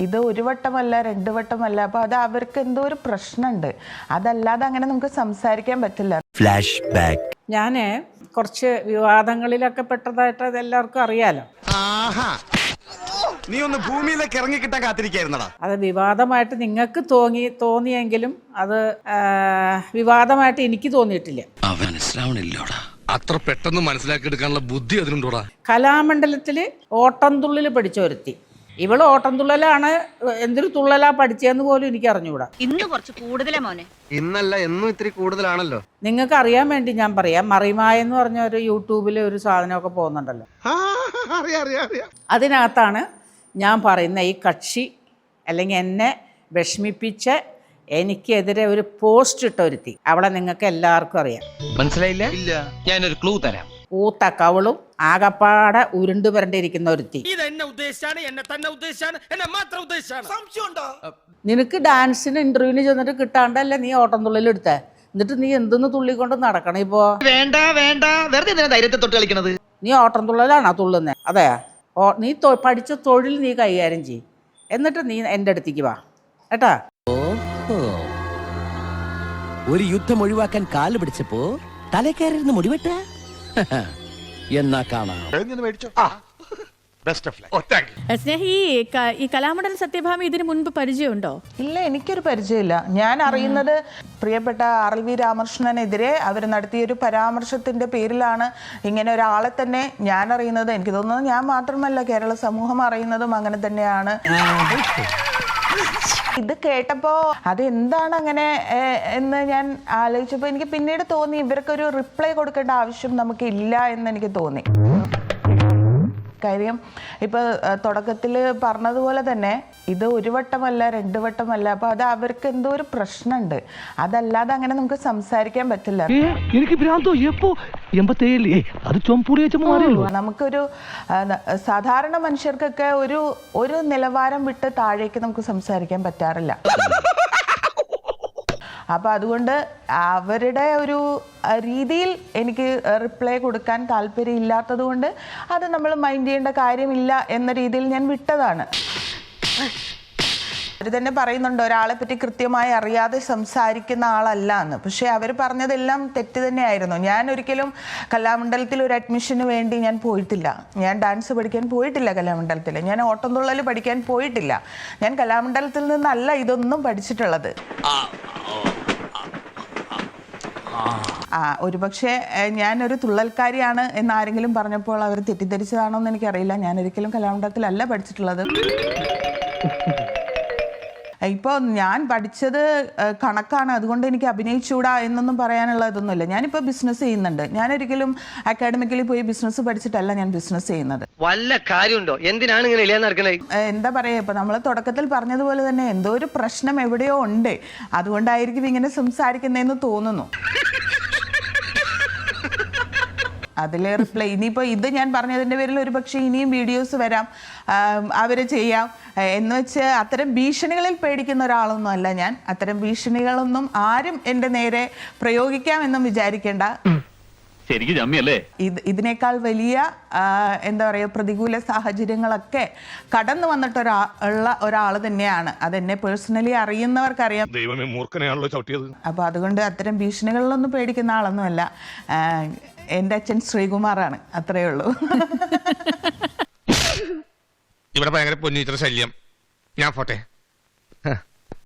ഇത് ഒരു വട്ടമല്ല രണ്ട് വട്ടമല്ല. അപ്പോൾ അത് അവർക്ക് എന്തോ ഒരു പ്രശ്നമുണ്ട്. അതല്ലാതെ അങ്ങനെ നമുക്ക് സംസാരിക്കാൻ പറ്റില്ല. Flash back. ഞാൻ കുറച്ച് വിവാദങ്ങളിലൊക്കെ പെട്ടതായിട്ട് അത് എല്ലാവർക്കും അറിയാലോ. നീ ഒന്ന് ഭൂമിയിലേക്ക് ഇറങ്ങി കിട്ടാൻ കാത്തിരിക്കായിരുന്നടാ. അത് വിവാദമായിട്ട് നിങ്ങൾക്ക് തോന്നിയെങ്കിലും അത് വിവാദമായിട്ട് എനിക്ക് തോന്നിയിട്ടില്ല. മനസ്സിലാവണില്ലോടാ, അത്ര പെട്ടെന്ന് മനസ്സിലാക്കിയെടുക്കാനുള്ള ബുദ്ധി അതിനുണ്ടോടാ. കലാമണ്ഡലത്തിൽ ഓട്ടംതുള്ളിൽ പഠിച്ച ഒരുത്തി, ഇവള് ഓട്ടംതുള്ളലാണ്. എന്തൊരു തുള്ളലാ പഠിച്ചതെന്ന് പോലും എനിക്ക് അറിഞ്ഞുകൂടാ. ഇന്ന് കുറച്ച് കൂടുതലാ മോനെ. ഇന്നല്ല എന്നും ഇത്തിരി കൂടുതലാണല്ലോ. നിങ്ങൾക്ക് അറിയാൻ വേണ്ടി ഞാൻ പറയാം, മറിമായ എന്ന് പറഞ്ഞ ഒരു യൂട്യൂബിൽ ഒരു സാധനമൊക്കെ പോകുന്നുണ്ടല്ലോ. അതിനകത്താണ് ഞാൻ പറയുന്ന ഈ കക്ഷി അല്ലെങ്കിൽ എന്നെ വിഷമിപ്പിച്ച എനിക്കെതിരെ ഒരു പോസ്റ്റ് ഇട്ട ഒരുത്തി. അവളെ നിങ്ങൾക്ക് എല്ലാവർക്കും അറിയാം. മനസ്സിലായില്ല? ഇല്ല. ഞാനൊരു ക്ലൂ തരാം. ഊത്ത കവളും ആകപ്പാടെ ഉരുണ്ടു പുരണ്ടിരിക്കുന്ന ഒരുത്തി. നിനക്ക് ഡാൻസിന് ഇന്റർവ്യൂവിന് ചെന്നിട്ട് കിട്ടാണ്ടല്ലേ നീ ഓട്ടംതുള്ളിൽ എടുത്തേ. എന്നിട്ട് നീ എന്തെന്ന് തുള്ളിക്കൊണ്ട് നടക്കണം ഇപ്പോ? വേണ്ട വേണ്ട, വെറുതെ ധൈര്യത്തെ തൊട്ട് കളിക്കണത്. നീ ഓട്ടംതുള്ളലാണോ തുള്ളുന്നേ? അതെ. നീ പഠിച്ച തൊഴിൽ നീ കൈകാര്യം ചെയ്യും, എന്നിട്ട് നീ എൻ്റെ അടുത്തേക്ക് വാ കേട്ടാ. ഒരു യുദ്ധം ഒഴിവാക്കാൻ കാല് പിടിച്ചപ്പോ തലക്കയറിയിരുന്ന് മുടിവെട്ട എന്നാ കാണാം. സ്നേഹി, ഈ കലാമണ്ഡലം സത്യഭാമ ഇതിനു മുൻപ് പരിചയമുണ്ടോ? ഇല്ല, എനിക്കൊരു പരിചയമില്ല. ഞാൻ അറിയുന്നത് പ്രിയപ്പെട്ട RLV രാമകൃഷ്ണനെതിരെ അവർ നടത്തിയൊരു പരാമർശത്തിന്റെ പേരിലാണ് ഇങ്ങനെ ഒരാളെ തന്നെ ഞാൻ അറിയുന്നത്. എനിക്ക് തോന്നുന്നത് ഞാൻ മാത്രമല്ല, കേരള സമൂഹം അറിയുന്നതും അങ്ങനെ തന്നെയാണ്. ഇത് കേട്ടപ്പോ അത് എന്താണ് അങ്ങനെ എന്ന് ഞാൻ ആലോചിച്ചപ്പോൾ എനിക്ക് പിന്നീട് തോന്നി ഇവർക്കൊരു റിപ്ലൈ കൊടുക്കേണ്ട ആവശ്യം നമുക്ക് ഇല്ല എന്ന് എനിക്ക് തോന്നി. കാര്യം ഇപ്പൊ തുടക്കത്തിൽ പറഞ്ഞതുപോലെ തന്നെ ഇത് ഒരു വട്ടമല്ല രണ്ട് വട്ടമല്ല. അപ്പൊ അത് അവർക്ക് എന്തോ ഒരു പ്രശ്നമുണ്ട്. അതല്ലാതെ അങ്ങനെ നമുക്ക് സംസാരിക്കാൻ പറ്റില്ല. നമുക്കൊരു സാധാരണ മനുഷ്യർക്കൊക്കെ ഒരു നിലവാരം വിട്ട് താഴേക്ക് നമുക്ക് സംസാരിക്കാൻ പറ്റാറില്ല. അപ്പം അതുകൊണ്ട് അവരുടെ ഒരു രീതിയിൽ എനിക്ക് റിപ്ലൈ കൊടുക്കാൻ താല്പര്യമില്ലാത്തത് കൊണ്ട് അത് നമ്മൾ മൈൻഡ് ചെയ്യേണ്ട കാര്യമില്ല എന്ന രീതിയിൽ ഞാൻ വിട്ടതാണ്. അവർ തന്നെ പറയുന്നുണ്ട് ഒരാളെ പറ്റി കൃത്യമായി അറിയാതെ സംസാരിക്കുന്ന ആളല്ല എന്ന്. പക്ഷേ അവർ പറഞ്ഞതെല്ലാം തെറ്റ് തന്നെയായിരുന്നു. ഞാൻ ഒരിക്കലും കലാമണ്ഡലത്തിൽ ഒരു അഡ്മിഷന് വേണ്ടി ഞാൻ പോയിട്ടില്ല. ഞാൻ ഡാൻസ് പഠിക്കാൻ പോയിട്ടില്ല കലാമണ്ഡലത്തിൽ. ഞാൻ ഓട്ടംതുള്ളൽ പഠിക്കാൻ പോയിട്ടില്ല. ഞാൻ കലാമണ്ഡലത്തിൽ നിന്നല്ല ഇതൊന്നും പഠിച്ചിട്ടുള്ളത്. ഒരുപക്ഷെ ഞാനൊരു തുള്ളൽക്കാരിയാണ് എന്ന് ആരെങ്കിലും പറഞ്ഞപ്പോൾ അവർ തെറ്റിദ്ധരിച്ചതാണോ എന്ന് എനിക്കറിയില്ല. ഞാൻ ഒരിക്കലും കലാമണ്ഡലത്തിലല്ല പഠിച്ചിട്ടുള്ളത്. ഇപ്പോൾ ഞാൻ പഠിച്ചത് കണക്കാണ്, അതുകൊണ്ട് എനിക്ക് അഭിനയിച്ചൂടാ എന്നൊന്നും പറയാനുള്ള ഇതൊന്നുമില്ല. ഞാനിപ്പോൾ ബിസിനസ് ചെയ്യുന്നുണ്ട്. ഞാനൊരിക്കലും അക്കാഡമിക്കലി പോയി ബിസിനസ് പഠിച്ചിട്ടല്ല ഞാൻ ബിസിനസ് ചെയ്യുന്നത്. വല്ല കാര്യമുണ്ടോ? എന്തിനാണ് ഇങ്ങനെ ഇല്ലാന്ന് നടക്കണേ? എന്താ പറയുക, ഇപ്പം നമ്മൾ തുടക്കത്തിൽ പറഞ്ഞതുപോലെ തന്നെ എന്തോ ഒരു പ്രശ്നം എവിടെയോ ഉണ്ട്. അതുകൊണ്ടായിരിക്കും ഇങ്ങനെ സംസാരിക്കുന്നതെന്ന് തോന്നുന്നു. അതിൽ റിപ്ലൈ ഇനിയിപ്പോൾ ഇത് ഞാൻ പറഞ്ഞതിൻ്റെ പേരിൽ ഒരു പക്ഷേ ഇനിയും വീഡിയോസ് വരാം, അവർ ചെയ്യാം എന്ന് വെച്ച് അത്തരം ഭീഷണികളിൽ പേടിക്കുന്ന ഒരാളൊന്നും അല്ല ഞാൻ. അത്തരം ഭീഷണികളൊന്നും ആരും എൻ്റെ നേരെ പ്രയോഗിക്കാമെന്നും വിചാരിക്കേണ്ട. ഇതിനേക്കാൾ വലിയ എന്താ പറയുക പ്രതികൂല സാഹചര്യങ്ങളൊക്കെ കടന്നു വന്നിട്ടുള്ള ഒരാൾ തന്നെയാണ്. അതെന്നെ പേഴ്സണലി അറിയുന്നവർക്കറിയാം. അപ്പോൾ അതുകൊണ്ട് അത്തരം ഭീഷണികളിലൊന്നും പേടിക്കുന്ന ആളൊന്നുമല്ല. എൻ്റെ അച്ഛൻ ശ്രീകുമാറാണ്, അത്രയേ ഉള്ളൂ. ഇവിടെ ഭയങ്കര പൊന്നിത്ര ശല്യം. ഞാൻ പോട്ടെ.